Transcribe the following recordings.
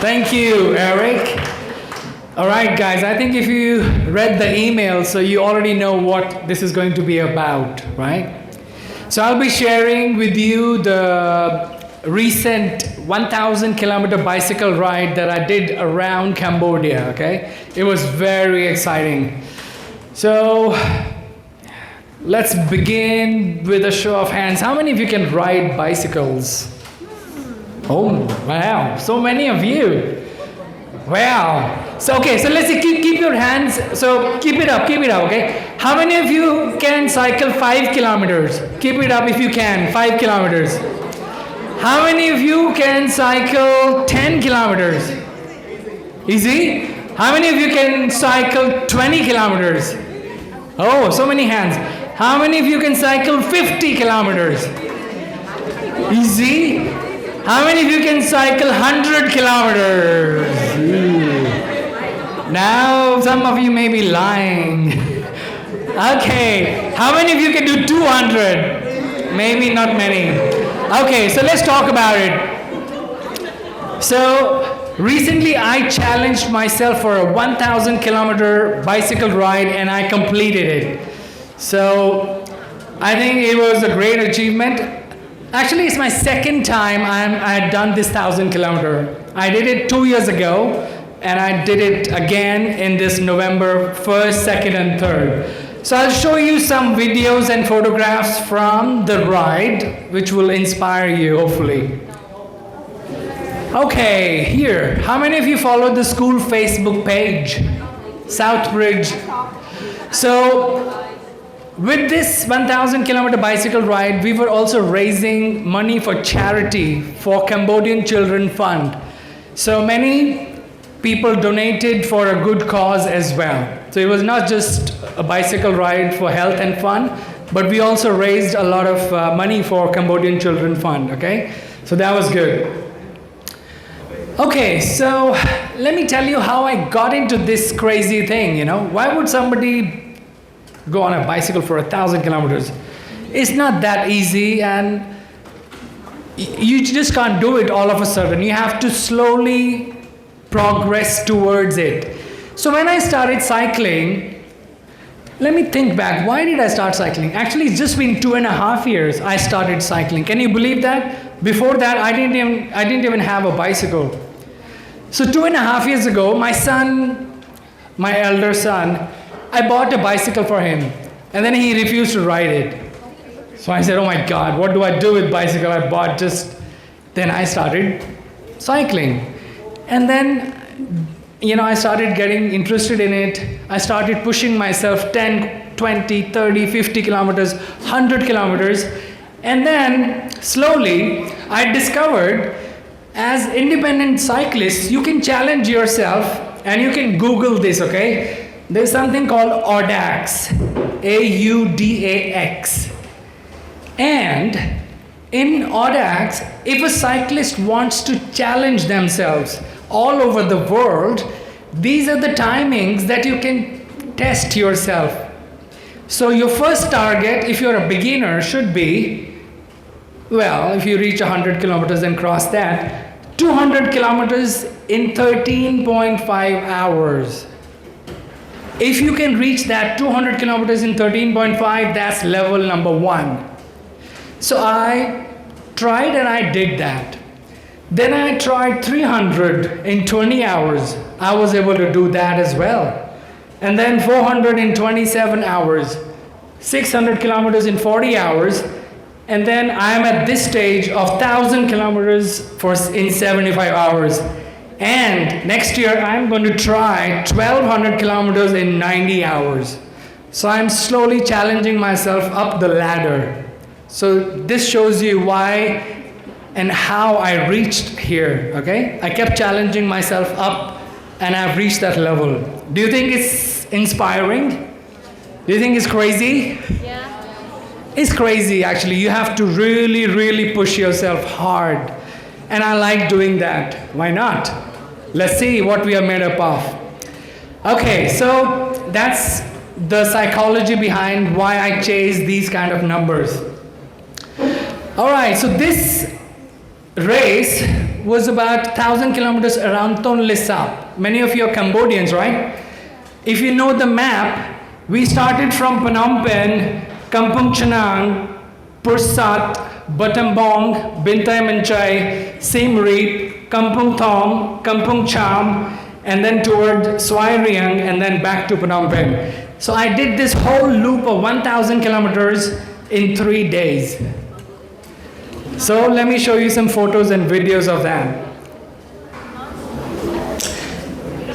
Thank you, Eric. All right, guys, I think if you read the email, so you already know what this is going to be about, right? So I'll be sharing with you the recent 1,000 kilometer bicycle ride that I did around Cambodia, okay? It was very exciting. So let's begin with a show of hands. How many of you can ride bicycles? Oh, wow, so many of you. Wow. So, okay, so let's see, keep your hands, so keep it up, okay? How many of you can cycle 5 kilometers? Keep it up if you can, 5 kilometers. How many of you can cycle 10 kilometers? Easy? How many of you can cycle 20 kilometers? Oh, so many hands. How many of you can cycle 50 kilometers? Easy? How many of you can cycle 100 kilometers? Now, some of you may be lying. Okay, how many of you can do 200? Maybe not many. Okay, so let's talk about it. So, recently I challenged myself for a 1,000 kilometer bicycle ride and I completed it. So, I think it was a great achievement. Actually, it's my second time I had done this 1,000 kilometer. I did it 2 years ago, and I did it again in this November 1st, 2nd, and 3rd. So I'll show you some videos and photographs from the ride, which will inspire you, hopefully. Okay, here. How many of you followed the school Facebook page? Southbridge. So, with this 1,000 kilometer bicycle ride, we were also raising money for charity for Cambodian Children Fund. So many people donated for a good cause as well. So it was not just a bicycle ride for health and fun, but we also raised a lot of money for Cambodian Children Fund, okay? So that was good. Okay, so let me tell you how I got into this crazy thing, you know? Why would somebody go on a bicycle for 1,000 kilometers? It's not that easy, and you just can't do it all of a sudden. You have to slowly progress towards it. So when I started cycling, let me think back. Why did I start cycling? Actually, it's just been 2.5 years I started cycling. Can you believe that? Before that, I didn't even have a bicycle. So 2.5 years ago, my son, my elder son, I bought a bicycle for him, and then he refused to ride it. So I said, oh my God, what do I do with bicycle I bought just... Then I started cycling. And then, you know, I started getting interested in it. I started pushing myself 10, 20, 30, 50 kilometers, 100 kilometers. And then, slowly, I discovered, as independent cyclists, you can challenge yourself, and you can Google this, okay? There's something called AUDAX, AUDAX. And in AUDAX, if a cyclist wants to challenge themselves all over the world, these are the timings that you can test yourself. So your first target, if you're a beginner, should be, well, if you reach 100 kilometers and cross that, 200 kilometers in 13.5 hours. If you can reach that 200 kilometers in 13.5, that's level number 1. So I tried and I did that. Then I tried 300 in 20 hours. I was able to do that as well. And then 400 in 27 hours. 600 kilometers in 40 hours. And then I'm at this stage of 1,000 kilometers in 75 hours. And next year, I'm going to try 1,200 kilometers in 90 hours. So I'm slowly challenging myself up the ladder. So this shows you why and how I reached here, okay? I kept challenging myself up, and I've reached that level. Do you think it's inspiring? Do you think it's crazy? Yeah. It's crazy, actually. You have to really, really push yourself hard. And I like doing that. Why not? Let's see what we are made up of. Okay, so that's the psychology behind why I chase these kind of numbers. All right, so this race was about 1,000 kilometers around Tonle Sap. Many of you are Cambodians, right? If you know the map, we started from Phnom Penh, Kampong Chanang, Pursat, Battambong, Bintai Manchai, Siem Reap, Kampong Thom, Kampong Cham, and then toward Swai Riang, and then back to Phnom Penh. So I did this whole loop of 1,000 kilometers in 3 days. So let me show you some photos and videos of that.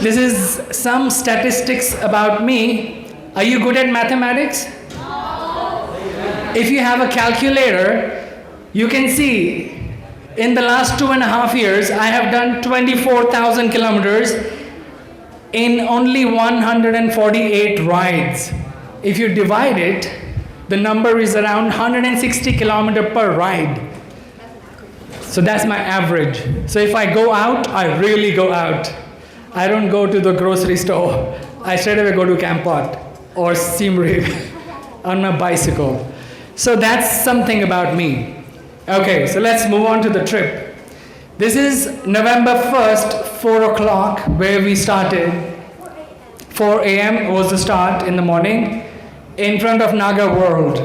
This is some statistics about me. Are you good at mathematics? If you have a calculator, you can see in the last 2.5 years, I have done 24,000 kilometers in only 148 rides. If you divide it, the number is around 160 kilometers per ride. So that's my average. So if I go out, I really go out. I don't go to the grocery store. I straight away go to Kampot or Siem Reap on my bicycle. So that's something about me. Okay, so let's move on to the trip. This is November 1st, 4 o'clock, where we started. 4 a.m. was the start in the morning in front of Naga World.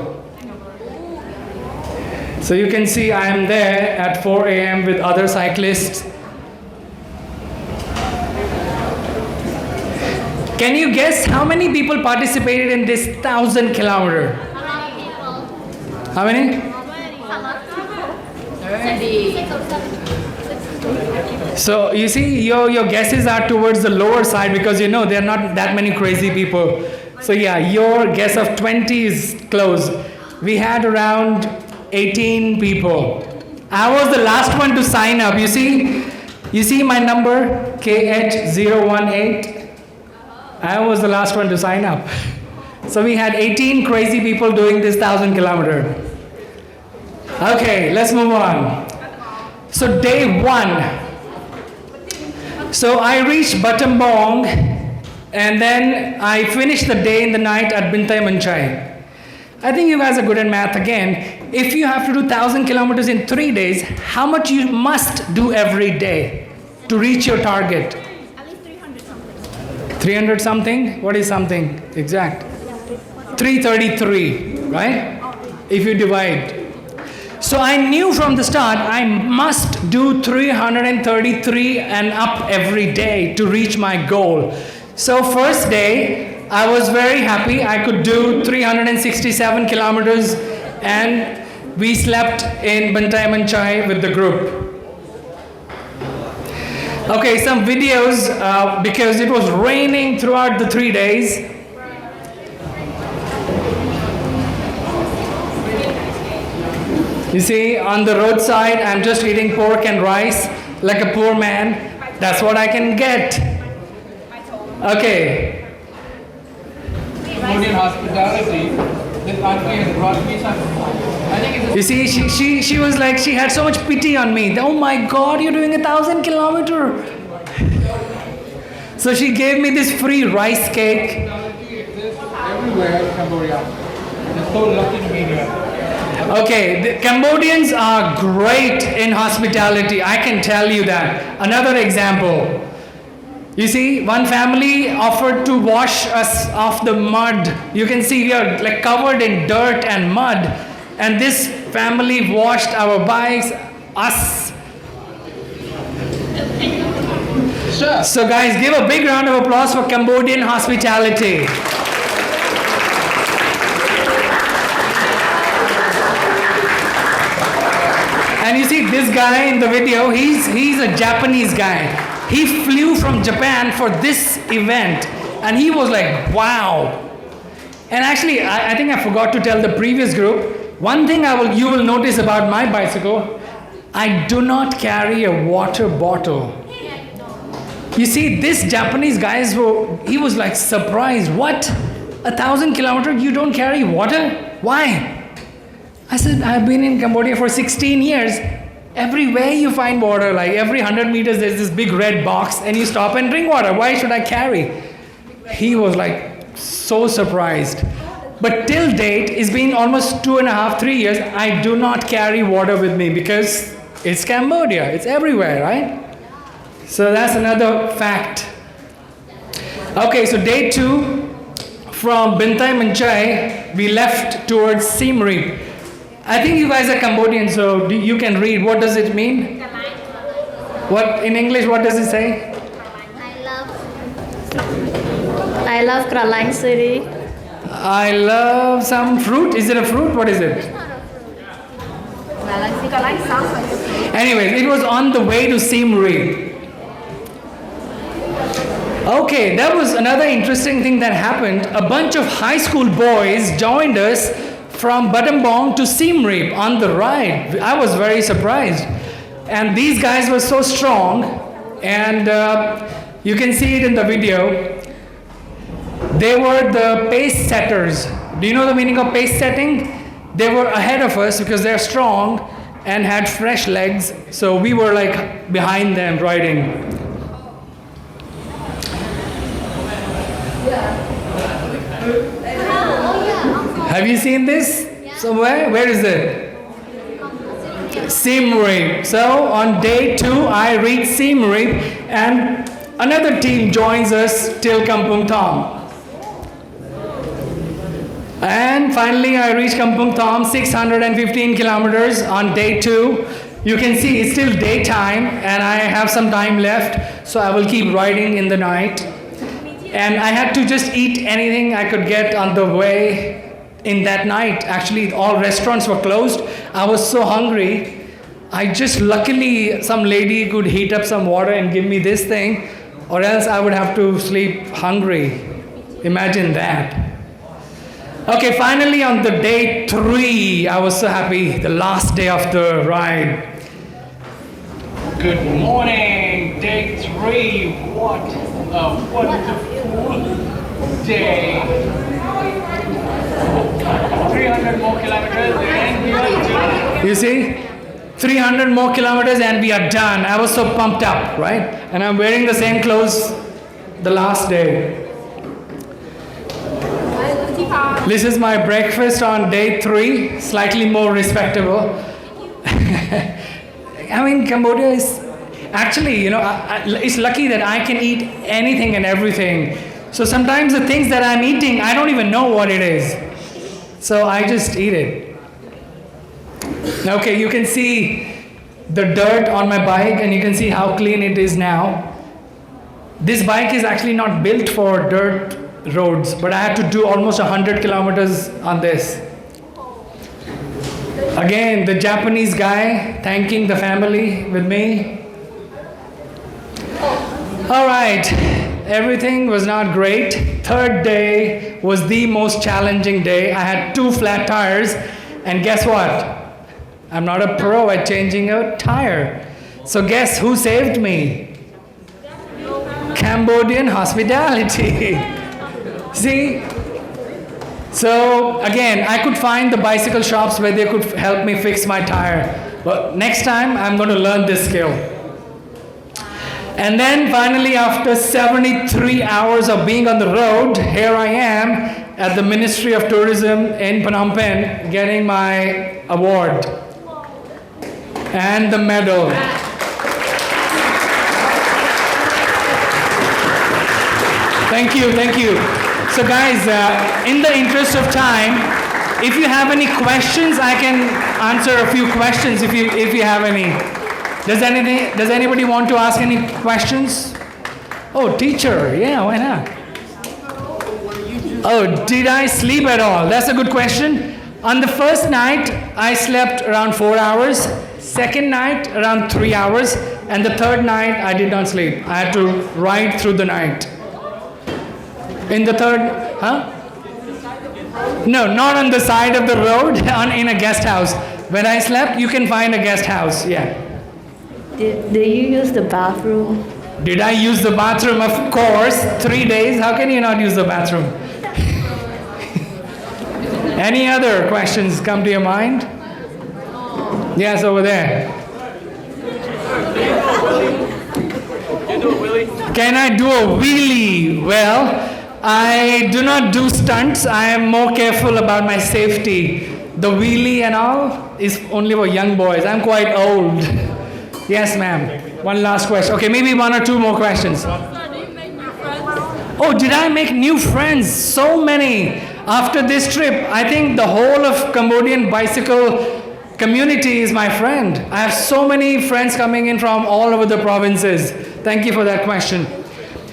So you can see I am there at 4 a.m. with other cyclists. Can you guess how many people participated in this 1,000 kilometer? How many? So you see, your guesses are towards the lower side because you know there are not that many crazy people. So yeah, your guess of 20 is close. We had around 18 people. I was the last one to sign up. You see my number, KH018. I was the last one to sign up. So we had 18 crazy people doing this 1,000 kilometer. Okay, let's move on. So day 1. So I reached Battambong and then I finished the day in the night at Bintai Manchai. I think you guys are good at math again. If you have to do 1,000 kilometers in 3 days, how much you must do every day to reach your target? At least 300 something. 300 something? What is something exact? 333, right? If you divide. So I knew from the start I must do 333 and up every day to reach my goal. So first day, I was very happy. I could do 367 kilometers and we slept in Bintai Manchai with the group. Okay, some videos because it was raining throughout the 3 days. You see, on the roadside, I'm just eating pork and rice like a poor man. That's what I can get. Okay. Cambodian hospitality. This auntie has brought me some. I think it's. You see, she was like, she had so much pity on me. Oh my God, you're doing 1,000 kilometers. So she gave me this free rice cake. Hospitality exists everywhere in Cambodia. You're so lucky to be here. Okay, the Cambodians are great in hospitality. I can tell you that. Another example. You see, one family offered to wash us off the mud. You can see we are like covered in dirt and mud. And this family washed our bikes, us. Sure. So guys, give a big round of applause for Cambodian hospitality. And you see this guy in the video, he's a Japanese guy. He flew from Japan for this event and he was like, wow. And actually, I think I forgot to tell the previous group, one thing you will notice about my bicycle, I do not carry a water bottle. You see, this Japanese guy, he was like surprised. What? 1,000 kilometers, you don't carry water? Why? I said, I've been in Cambodia for 16 years. Everywhere you find water, like every 100 meters, there's this big red box and you stop and drink water. Why should I carry? He was like so surprised. But till date, it's been almost 2.5, 3 years, I do not carry water with me because It's Cambodia. It's everywhere, right? So that's another fact. Okay, so day 2, from Bintai Manchai, we left towards Siem Reap. I think you guys are Cambodian, so you can read. What does it mean? What in English? What does it say? I love Kralang City. I love some fruit. Is it a fruit? What is it? Kralang sounds like a fruit. Anyways, it was on the way to Siem Reap. Okay, that was another interesting thing that happened. A bunch of high school boys joined us from Battambang to Siem Reap on the ride. I was very surprised. And these guys were so strong, and you can see it in the video. They were the pace setters. Do you know the meaning of pace setting? They were ahead of us because they're strong and had fresh legs, so we were like behind them riding. Have you seen this somewhere? Where is it? Siem Reap. So on day 2, I reached Siem Reap, and another team joins us till Kampung Thom. And finally, I reached Kampung Thom, 615 kilometers on day 2. You can see it's still daytime, and I have some time left, so I will keep riding in the night. And I had to just eat anything I could get on the way in that night. Actually, all restaurants were closed. I was so hungry. Luckily, some lady could heat up some water and give me this thing, or else I would have to sleep hungry. Imagine that. Okay, finally on the day 3, I was so happy, the last day of the ride. Good morning, day 3. What a wonderful day. 300 more kilometers and we are done. You see? 300 more kilometers and we are done. I was so pumped up, right? And I'm wearing the same clothes the last day. This is my breakfast on day 3, slightly more respectable. I mean, Cambodia is actually, it's lucky that I can eat anything and everything. So sometimes the things that I'm eating, I don't even know what it is. So I just eat it. Okay, you can see the dirt on my bike, and you can see how clean it is now. This bike is actually not built for dirt roads, but I had to do almost 100 kilometers on this. Again, the Japanese guy thanking the family with me. All right, everything was not great. 3rd day was the most challenging day. I had 2 flat tires, and guess what? I'm not a pro at changing a tire. So guess who saved me? Cambodian hospitality. See? So again, I could find the bicycle shops where they could help me fix my tire. But next time, I'm going to learn this skill. And then finally, after 73 hours of being on the road, here I am at the Ministry of Tourism in Phnom Penh getting my award and the medal. Thank you, thank you. So guys, in the interest of time, if you have any questions, I can answer a few questions if you have any. Does anybody want to ask any questions? Oh, teacher, yeah, why not? Oh, did I sleep at all? That's a good question. On the first night, I slept around 4 hours. Second night, around 3 hours. And the third night, I did not sleep. I had to ride through the night. In the third, No, not on the side of the road, in a guest house. When I slept, you can find a guest house, yeah. Did you use the bathroom? Did I use the bathroom? Of course. 3 days, how can you not use the bathroom? Any other questions come to your mind? Yes, over there. Can I do a wheelie? Well, I do not do stunts. I am more careful about my safety. The wheelie and all, is only for young boys. I'm quite old. Yes, ma'am. One last question. Okay, maybe one or two more questions. Oh, did I make new friends? So many. After this trip, I think the whole of Cambodian bicycle community is my friend. I have so many friends coming in from all over the provinces. Thank you for that question.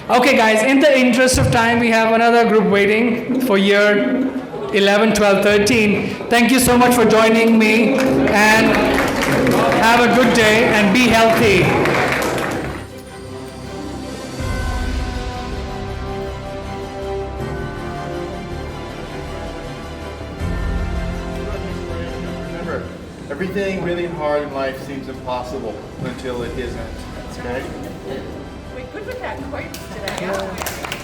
Okay, guys, in the interest of time, we have another group waiting for year 11, 12, 13. Thank you so much for joining me, and have a good day and be healthy. Remember, everything really hard in life seems impossible until it isn't. Okay? We're good with that quote today, aren't we?